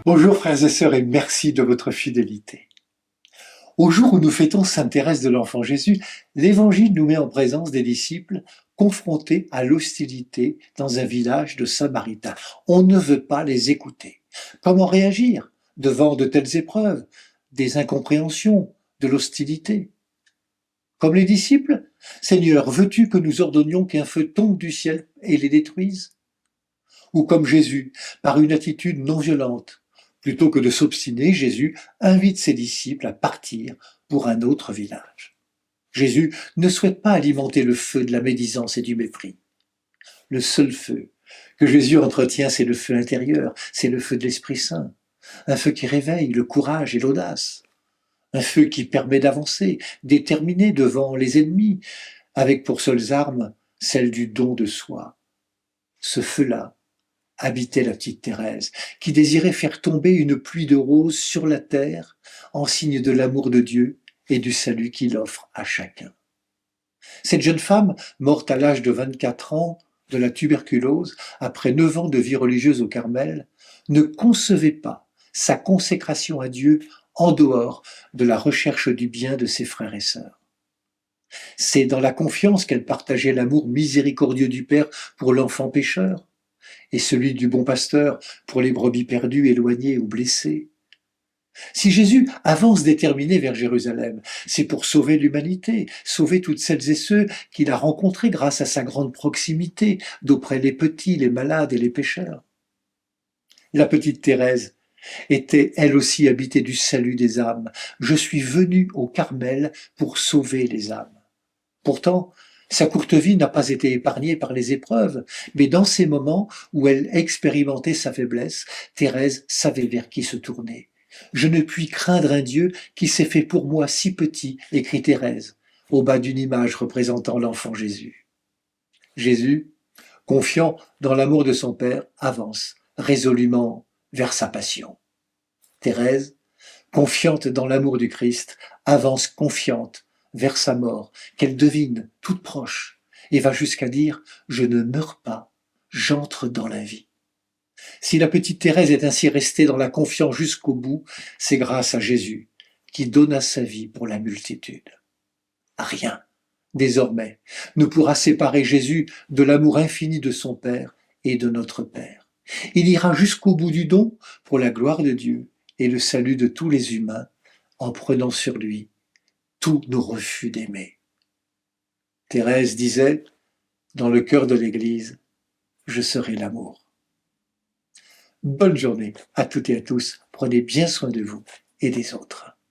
Bonjour frères et sœurs et merci de votre fidélité. Au jour où nous fêtons Sainte Thérèse de l'Enfant Jésus, l'Évangile nous met en présence des disciples confrontés à l'hostilité dans un village de Samaritains. On ne veut pas les écouter. Comment réagir devant de telles épreuves, des incompréhensions, de l'hostilité? Comme les disciples, Seigneur, veux-tu que nous ordonnions qu'un feu tombe du ciel et les détruise? Ou comme Jésus, par une attitude non violente. Plutôt que de s'obstiner, Jésus invite ses disciples à partir pour un autre village. Jésus ne souhaite pas alimenter le feu de la médisance et du mépris. Le seul feu que Jésus entretient, c'est le feu intérieur, c'est le feu de l'Esprit Saint. Un feu qui réveille le courage et l'audace. Un feu qui permet d'avancer, déterminé devant les ennemis, avec pour seules armes celle du don de soi. Ce feu-là, habitait la petite Thérèse, qui désirait faire tomber une pluie de roses sur la terre en signe de l'amour de Dieu et du salut qu'il offre à chacun. Cette jeune femme, morte à l'âge de 24 ans de la tuberculose, après 9 ans de vie religieuse au Carmel, ne concevait pas sa consécration à Dieu en dehors de la recherche du bien de ses frères et sœurs. C'est dans la confiance qu'elle partageait l'amour miséricordieux du Père pour l'enfant pécheur, et celui du bon pasteur pour les brebis perdues, éloignées ou blessées. Si Jésus avance déterminé vers Jérusalem, c'est pour sauver l'humanité, sauver toutes celles et ceux qu'il a rencontrés grâce à sa grande proximité d'auprès les petits, les malades et les pécheurs. La petite Thérèse était elle aussi habitée du salut des âmes. Je suis venue au Carmel pour sauver les âmes. Pourtant, sa courte vie n'a pas été épargnée par les épreuves, mais dans ces moments où elle expérimentait sa faiblesse, Thérèse savait vers qui se tourner. « Je ne puis craindre un Dieu qui s'est fait pour moi si petit », écrit Thérèse, au bas d'une image représentant l'enfant Jésus. Jésus, confiant dans l'amour de son Père, avance résolument vers sa passion. Thérèse, confiante dans l'amour du Christ, avance confiante vers sa mort, qu'elle devine toute proche, et va jusqu'à dire « Je ne meurs pas, j'entre dans la vie ». Si la petite Thérèse est ainsi restée dans la confiance jusqu'au bout, c'est grâce à Jésus, qui donna sa vie pour la multitude. Rien, désormais, ne pourra séparer Jésus de l'amour infini de son Père et de notre Père. Il ira jusqu'au bout du don pour la gloire de Dieu et le salut de tous les humains, en prenant sur lui tous nos refus d'aimer. Thérèse disait, dans le cœur de l'Église, « Je serai l'amour ». Bonne journée à toutes et à tous, prenez bien soin de vous et des autres.